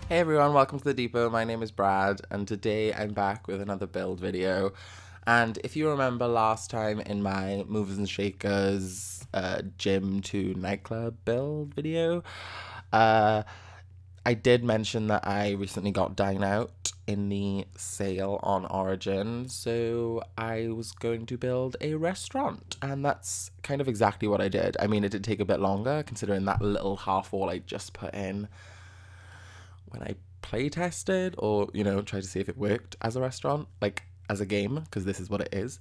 Hey everyone, welcome to the depot. My name is Brad, and today I'm back with another build video. And if you remember last time in my movers and shakers gym to nightclub build video, uh, I did mention that I recently got Dine Out in the sale on Origin, so I was going to build a restaurant, and that's kind of exactly what I did. I mean, it did take a bit longer considering that little half wall I just put in when I play tested or, tried to see if it worked as a restaurant, like as a game, because this is what it is.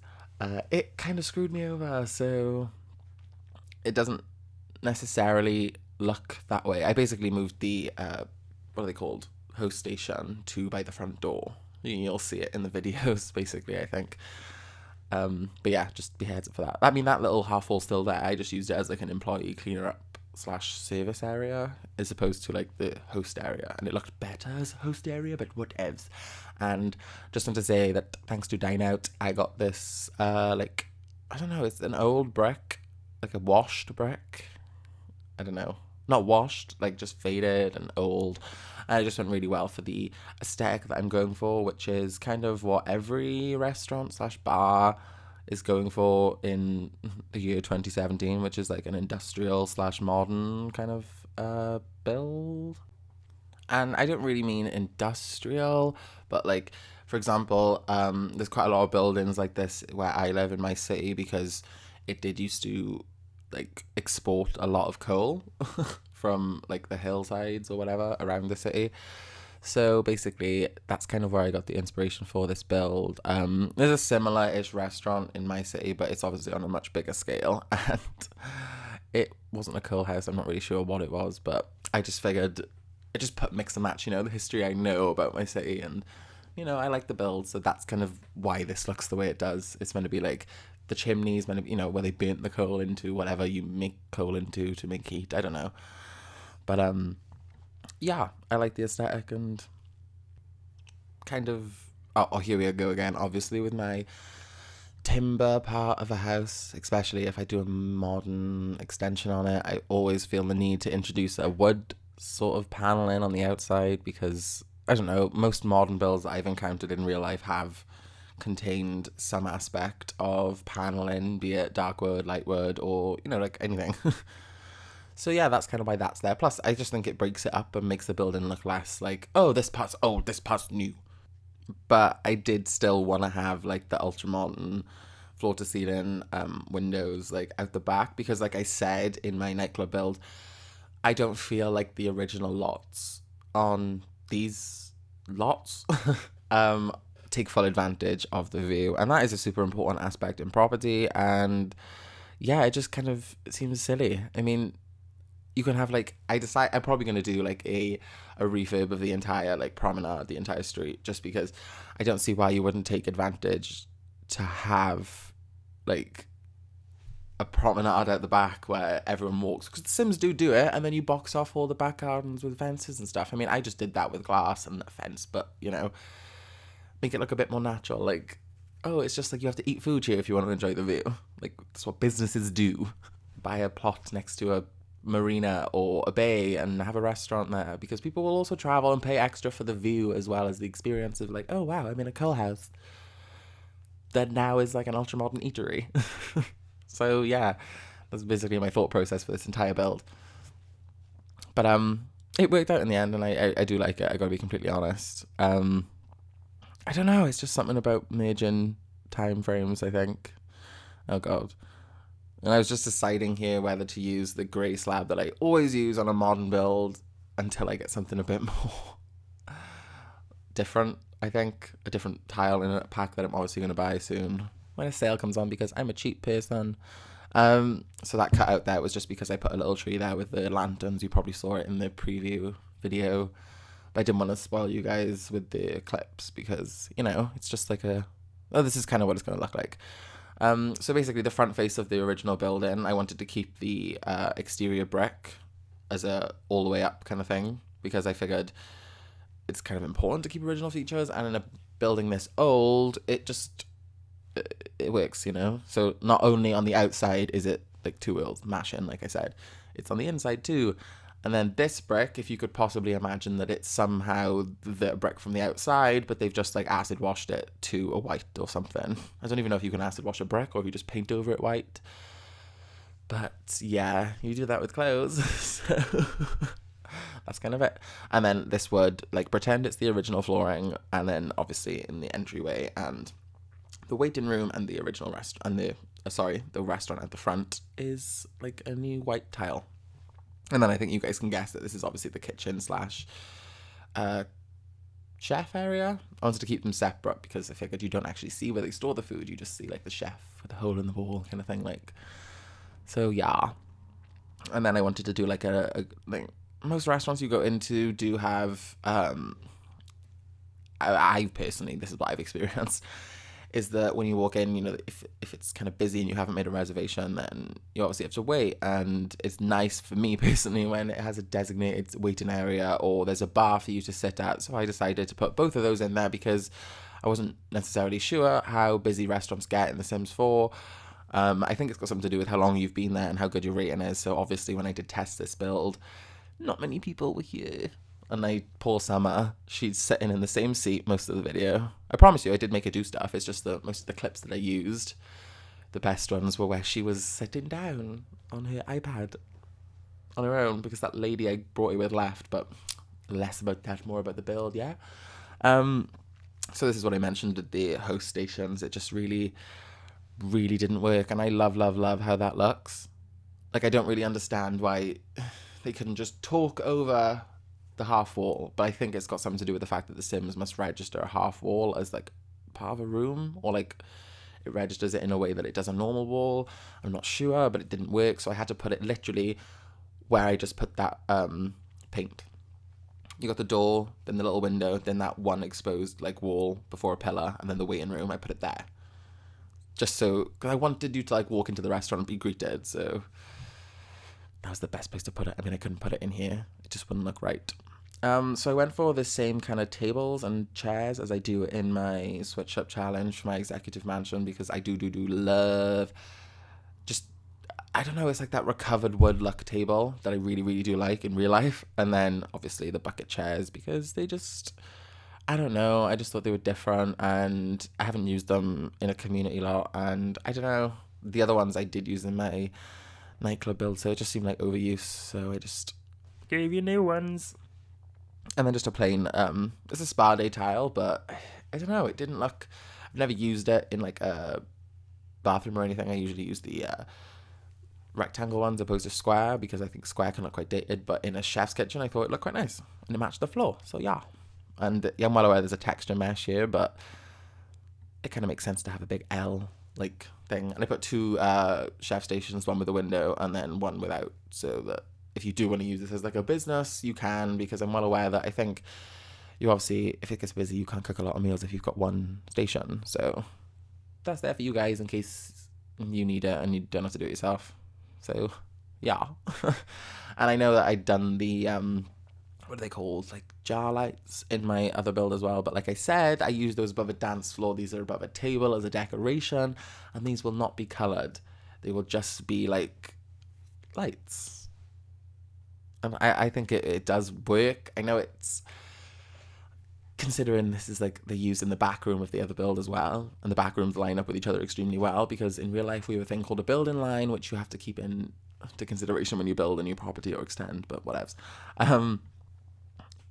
It kind of screwed me over, so it doesn't necessarily look that way. I basically moved the, what are they called? Host station to by the front door. You'll see it in the videos, basically, I think. But yeah, just be heads up for that. I mean, that little half wall's still there. I just used it as like an employee cleaner up / service area as opposed to like the host area, and it looked better as a host area, but whatevs. And just want to say that thanks to Dine Out, I got this like, I don't know, it's an old brick, like a washed brick. I don't know, not washed, like just faded and old. And it just went really well for the aesthetic that I'm going for, which is kind of what every restaurant / bar is going for in the year 2017, which is like an industrial / modern kind of build. And I don't really mean industrial, but like, for example, there's quite a lot of buildings like this where I live in my city, because it did used to like export a lot of coal from like the hillsides or whatever around the city. So basically, that's kind of where I got the inspiration for this build. There's a similar-ish restaurant in my city, but it's obviously on a much bigger scale. And it wasn't a coal house. I'm not really sure what it was, but I just figured, I just put mix and match, the history I know about my city. And, I like the build, so that's kind of why this looks the way it does. It's meant to be like the chimneys, meant to be, where they burnt the coal into whatever you make coal into to make heat. I don't know. But, yeah, I like the aesthetic, and kind of, oh, here we go again, obviously, with my timber part of a house, especially if I do a modern extension on it. I always feel the need to introduce a wood sort of paneling on the outside, because, I don't know, most modern builds that I've encountered in real life have contained some aspect of paneling, be it dark wood, light wood, or, like anything. So yeah, that's kind of why that's there. Plus, I just think it breaks it up and makes the building look less like, oh, this part's old, this part's new. But I did still want to have like the ultra modern floor to ceiling windows like out the back, because like I said in my nightclub build, I don't feel like the original lots on these lots take full advantage of the view, and that is a super important aspect in property. And yeah, it just kind of seems silly. I mean, you can have like, I'm probably going to do like a refurb of the entire like promenade, the entire street, just because I don't see why you wouldn't take advantage to have like a promenade at the back where everyone walks, because the Sims do it, and then you box off all the back gardens with fences and stuff. I mean, I just did that with glass and a fence, but make it look a bit more natural. Like, oh, it's just like you have to eat food here if you want to enjoy the view. Like, that's what businesses do. Buy a plot next to a marina or a bay and have a restaurant there, because people will also travel and pay extra for the view as well as the experience of like, oh wow, I'm in a coal house that now is like an ultra modern eatery. So yeah, that's basically my thought process for this entire build. But it worked out in the end, and I do like it. I gotta be completely honest. I don't know, it's just something about merging time frames, I think. Oh god. And I was just deciding here whether to use the grey slab that I always use on a modern build until I get something a bit more different, I think. A different tile in a pack that I'm obviously going to buy soon when a sale comes on, because I'm a cheap person. So that cut out there was just because I put a little tree there with the lanterns. You probably saw it in the preview video. But I didn't want to spoil you guys with the clips, because, it's just like this is kind of what it's going to look like. So basically the front face of the original building, I wanted to keep the exterior brick as a all the way up kind of thing, because I figured it's kind of important to keep original features, and in a building this old, it works, So not only on the outside is it like two worlds mashing, like I said, it's on the inside too. And then this brick, if you could possibly imagine that it's somehow the brick from the outside, but they've just like acid washed it to a white or something. I don't even know if you can acid wash a brick or if you just paint over it white. But yeah, you do that with clothes. So that's kind of it. And then this would like pretend it's the original flooring, and then obviously in the entryway and the waiting room and the original restaurant and the restaurant at the front is like a new white tile. And then I think you guys can guess that this is obviously the kitchen slash chef area. I wanted to keep them separate because I figured you don't actually see where they store the food. You just see like the chef with a hole in the wall kind of thing. Like, so yeah. And then I wanted to do like a like most restaurants you go into do have, I personally, this is what I've experienced, is that when you walk in, you know, if it's kind of busy and you haven't made a reservation, then you obviously have to wait. And it's nice for me personally when it has a designated waiting area or there's a bar for you to sit at. So I decided to put both of those in there because I wasn't necessarily sure how busy restaurants get in The Sims 4. I think it's got something to do with how long you've been there and how good your rating is. So obviously when I did test this build, not many people were here. And poor Summer, she's sitting in the same seat most of the video. I promise you, I did make her do stuff. It's just that most of the clips that I used, the best ones were where she was sitting down on her iPad on her own because that lady I brought you with left. But less about that, more about the build, yeah? So this is what I mentioned at the host stations. It just really, really didn't work. And I love, love, love how that looks. Like, I don't really understand why they couldn't just talk over the half wall, but I think it's got something to do with the fact that the Sims must register a half wall as like part of a room, or like it registers it in a way that it does a normal wall. I'm not sure, but it didn't work, so I had to put it literally where I just put that paint. You got the door, then the little window, then that one exposed like wall before a pillar, and then the waiting room. I put it there just so, because I wanted you to like walk into the restaurant and be greeted, so that was the best place to put it. I mean, I couldn't put it in here. It just wouldn't look right. So I went for the same kind of tables and chairs as I do in my switch up challenge for my executive mansion, because I do love just, I don't know, it's like that recovered wood look table that I really, really do like in real life. And then obviously the bucket chairs, because they just, I don't know, I just thought they were different and I haven't used them in a community lot. And I don't know, the other ones I did use in my nightclub build, so it just seemed like overuse, so I just gave you new ones. And then just a plain it's a spa day tile, but I don't know, it didn't look, I've never used it in like a bathroom or anything. I usually use the rectangle ones opposed to square, because I think square can look quite dated, but in a chef's kitchen I thought it looked quite nice and it matched the floor, so yeah. And yeah, I'm well aware there's a texture mesh here, but it kind of makes sense to have a big L like thing. And I put two chef stations, one with a window and then one without, so that if you do want to use this as like a business, you can, because I'm well aware that I think you obviously, if it gets busy, you can't cook a lot of meals if you've got one station. So that's there for you guys in case you need it and you don't have to do it yourself. So yeah. And I know that I'd done the what are they called, like jar lights in my other build as well, but like I said, I use those above a dance floor. These are above a table as a decoration, and these will not be colored. They will just be like lights. And I think it does work. I know it's, considering this is like they're used in the back room of the other build as well, and the back rooms line up with each other extremely well, because in real life we have a thing called a building line, which you have to keep into consideration when you build a new property or extend, but whatevs.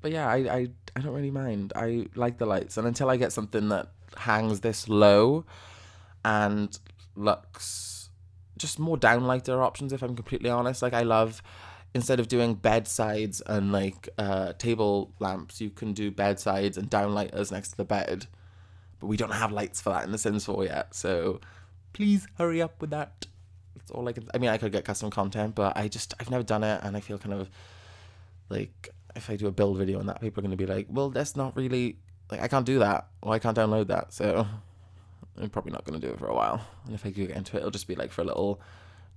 But yeah, I don't really mind. I like the lights, and until I get something that hangs this low and looks just more downlighter options, if I'm completely honest. Like, I love, instead of doing bedsides and like table lamps, you can do bedsides and downlighters next to the bed. But we don't have lights for that in The Sims 4 yet, so please hurry up with that. That's all I can. I mean, I could get custom content, but I've never done it, and I feel kind of like if I do a build video on that, people are going to be like, well, that's not really, like, I can't do that, or I can't download that, so I'm probably not going to do it for a while. And if I do get into it, it'll just be like for little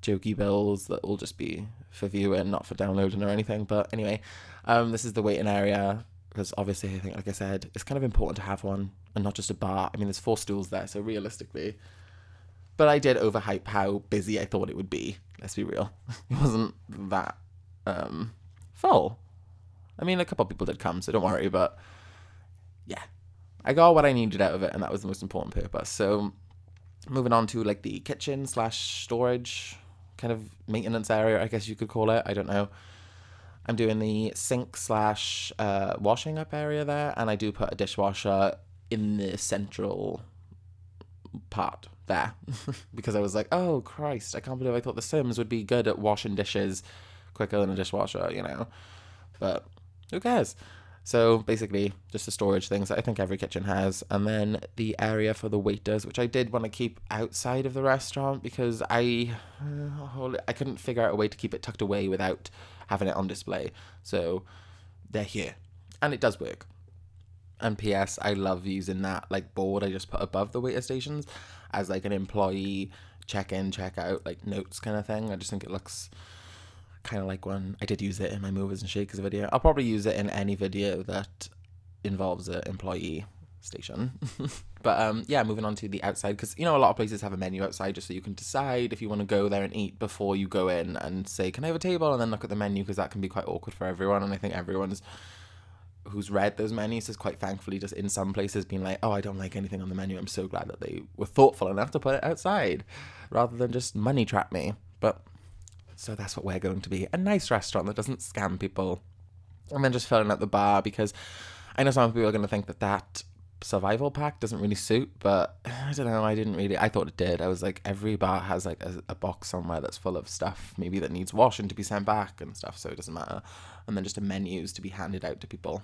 jokey builds that will just be for viewing, not for downloading or anything. But anyway, this is the waiting area, because obviously I think, like I said, it's kind of important to have one and not just a bar. I mean, there's 4 stools there, so realistically, but I did overhype how busy I thought it would be. Let's be real. It wasn't that full. I mean, a couple of people did come, so don't worry, but yeah, I got what I needed out of it, and that was the most important purpose. So moving on to like the kitchen / storage kind of maintenance area, I guess you could call it. I don't know. I'm doing the sink / washing up area there, and I do put a dishwasher in the central part there because I was like, oh Christ, I can't believe I thought The Sims would be good at washing dishes quicker than a dishwasher, you know, but who cares? So basically just the storage things that I think every kitchen has, and then the area for the waiters, which I did want to keep outside of the restaurant because I couldn't figure out a way to keep it tucked away without having it on display, so they're here and it does work. And PS, I love using that like board I just put above the waiter stations as like an employee check-in, check-out, like notes kind of thing. I just think it looks kind of like one. I did use it in my Movers and Shakers video. I'll probably use it in any video that involves an employee station. But yeah, moving on to the outside, because you know a lot of places have a menu outside just so you can decide if you want to go there and eat before you go in and say, can I have a table, and then look at the menu, because that can be quite awkward for everyone. And I think everyone's who's read those menus is quite thankfully just in some places being like, oh, I don't like anything on the menu. I'm so glad that they were thoughtful enough to put it outside rather than just money trap me. But so that's what we're going to be, a nice restaurant that doesn't scam people. And then just filling out the bar, because I know some people are going to think that that survival pack doesn't really suit, but I don't know, I thought it did. I was like, every bar has like a box somewhere that's full of stuff maybe that needs washing to be sent back and stuff, so it doesn't matter. And then just a menus to be handed out to people.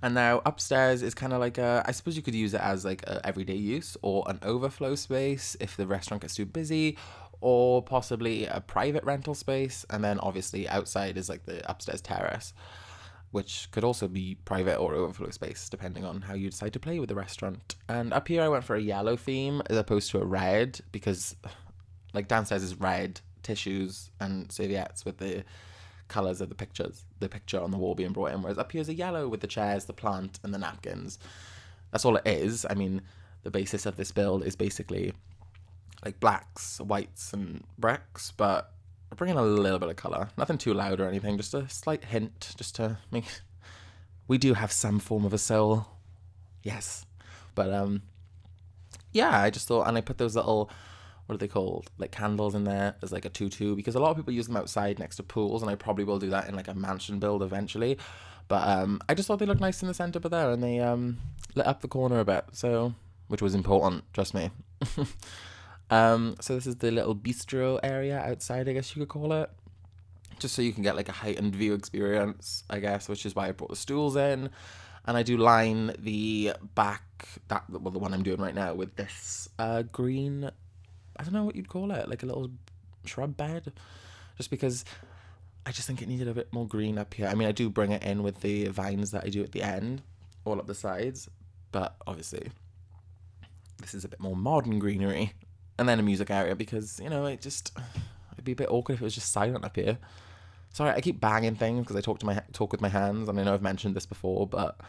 And now upstairs is kind of like I suppose you could use it as like a everyday use or an overflow space if the restaurant gets too busy, or possibly a private rental space. And then obviously outside is like the upstairs terrace, which could also be private or overflow space depending on how you decide to play with the restaurant. And up here I went for a yellow theme as opposed to a red, because like downstairs is red tissues and serviettes with the colours of the picture on the wall being brought in, whereas up here is a yellow with the chairs, the plant, and the napkins. That's all it is. I mean, the basis of this build is basically like blacks, whites, and bricks, but I bring in a little bit of colour. Nothing too loud or anything, just a slight hint, just to make... We do have some form of a soul. Yes. But, yeah, I just thought... And I put those little... What are they called? Like candles in there as like a tutu, because a lot of people use them outside next to pools, and I probably will do that in like a mansion build eventually. But I just thought they looked nice in the center, but there, and they lit up the corner a bit, so which was important, trust me. So this is the little bistro area outside, I guess you could call it, just so you can get like a heightened view experience, I guess, which is why I brought the stools in. And I do line the back, the one I'm doing right now, with this green, I don't know what you'd call it, like a little shrub bed, just because I just think it needed a bit more green up here. I mean, I do bring it in with the vines that I do at the end, all up the sides, but obviously this is a bit more modern greenery. And then a music area, because, you know, it'd be a bit awkward if it was just silent up here. Sorry, I keep banging things because I talk with my hands, and I know I've mentioned this before, but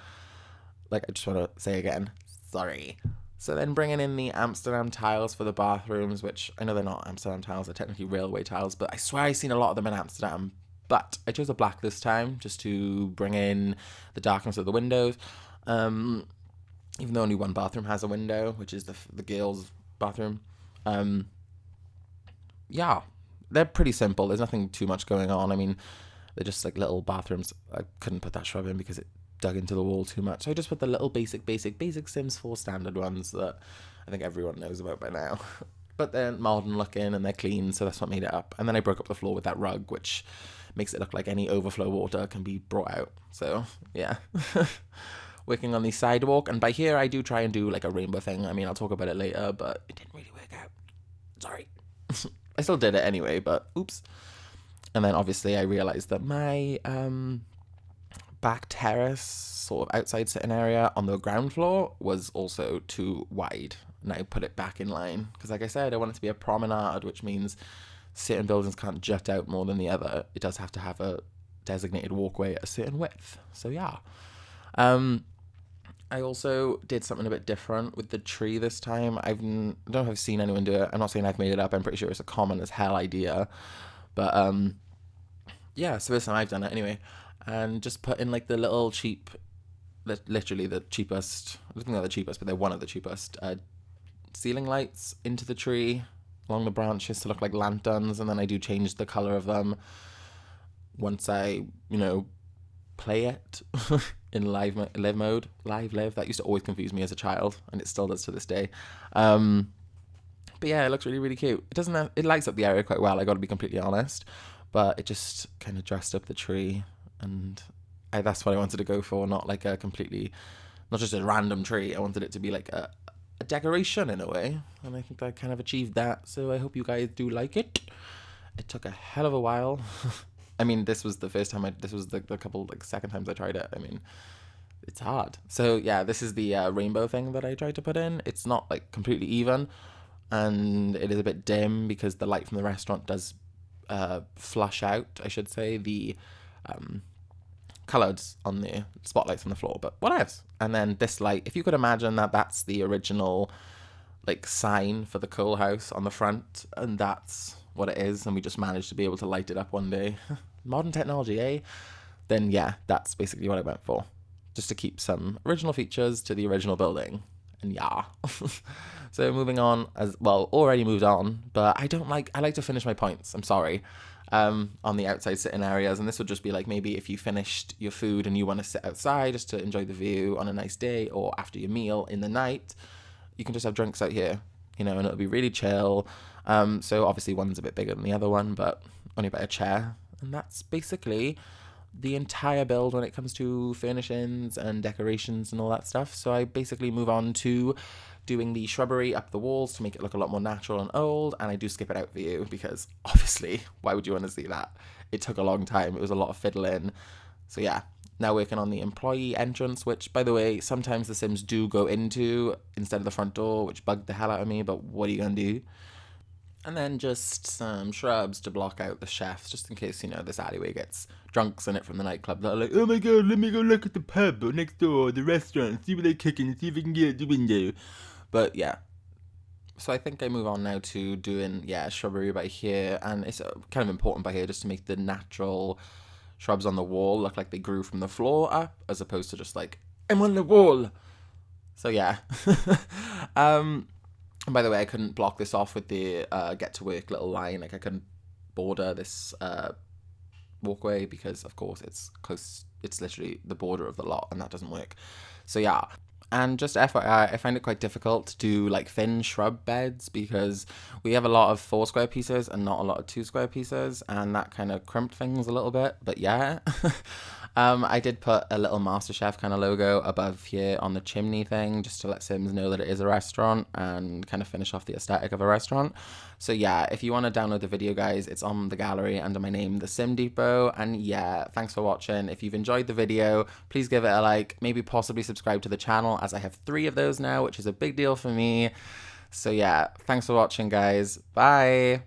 like I just want to say again, sorry. So then bringing in the Amsterdam tiles for the bathrooms, which I know they're not Amsterdam tiles, they're technically railway tiles, but I swear I've seen a lot of them in Amsterdam. But I chose a black this time just to bring in the darkness of the windows. Even though only one bathroom has a window, which is the girls' bathroom. Yeah, they're pretty simple. There's nothing too much going on. I mean, they're just like little bathrooms. I couldn't put that shrub in because it dug into the wall too much. So I just put the little basic Sims 4 standard ones that I think everyone knows about by now. But they're modern looking and they're clean, so that's what made it up. And then I broke up the floor with that rug, which makes it look like any overflow water can be brought out. So, yeah. Working on the sidewalk. And by here, I do try and do like a rainbow thing. I mean, I'll talk about it later, but it didn't really work out. Sorry. I still did it anyway, but oops. And then obviously I realized that my back terrace, sort of outside sitting area on the ground floor was also too wide. And I put it back in line. Because like I said, I want it to be a promenade, which means certain buildings can't jut out more than the other. It does have to have a designated walkway at a certain width. So yeah. I also did something a bit different with the tree this time. I don't know if I've seen anyone do it. I'm not saying I've made it up. I'm pretty sure it's a common as hell idea. But yeah, so this time I've done it anyway, and just put in like the little cheap, literally the cheapest, I don't think they're the cheapest, but they're one of the cheapest ceiling lights into the tree along the branches to look like lanterns, and then I do change the color of them once I, play it in live mode. That used to always confuse me as a child, and it still does to this day. But yeah, it looks really, really cute. It lights up the area quite well, I gotta be completely honest, but it just kind of dressed up the tree, and that's what I wanted to go for, not like a completely, not just a random tree. I wanted it to be like a decoration in a way, and I think I kind of achieved that, so I hope you guys do like it. It took a hell of a while. I mean, this was the first time this was the couple, like, second times I tried it. I mean, it's hard. So yeah, this is the rainbow thing that I tried to put in. It's not like completely even, and it is a bit dim because the light from the restaurant does flush out, I should say, the colours on the spotlights on the floor, but what else? And then this light, if you could imagine that's the original like sign for the coal house on the front, and that's what it is, and we just managed to be able to light it up one day. Modern technology, eh? Then yeah, that's basically what I went for, just to keep some original features to the original building. And yeah. So moving on, as well, already moved on, but I like to finish my points, I'm sorry, on the outside sitting areas, and this would just be like, maybe if you finished your food and you want to sit outside just to enjoy the view on a nice day, or after your meal in the night, you can just have drinks out here, and it'll be really chill. So obviously one's a bit bigger than the other one, but only about a chair, and that's basically the entire build when it comes to furnishings and decorations and all that stuff. So I basically move on to doing the shrubbery up the walls to make it look a lot more natural and old, and I do skip it out for you because obviously, why would you want to see that? It took a long time, it was a lot of fiddling. So yeah, now working on the employee entrance, which, by the way, sometimes the Sims do go into instead of the front door, which bugged the hell out of me, but what are you gonna do? And then just some shrubs to block out the chefs, just in case, this alleyway gets drunks in it from the nightclub that are like, oh my god, let me go look at the pub or next door, the restaurant, see what they're cooking, see if we can get out the window. But yeah. So I think I move on now to doing, shrubbery by here, and it's kind of important by here just to make the natural shrubs on the wall look like they grew from the floor up, as opposed to just like, I'm on the wall. So yeah. And by the way, I couldn't block this off with the get to work little line. Like, I couldn't border this walkway because, of course, it's close. It's literally the border of the lot, and that doesn't work. So yeah. And just FYI, I find it quite difficult to do like thin shrub beds because we have a lot of 4 square pieces and not a lot of 2 square pieces, and that kind of crimped things a little bit. But yeah. I did put a little MasterChef kind of logo above here on the chimney thing, just to let Sims know that it is a restaurant and kind of finish off the aesthetic of a restaurant. So yeah, if you want to download the video, guys, it's on the gallery under my name, The Sim Depot. And yeah, thanks for watching. If you've enjoyed the video, please give it a like, maybe possibly subscribe to the channel, as I have 3 of those now, which is a big deal for me. So yeah, thanks for watching, guys. Bye.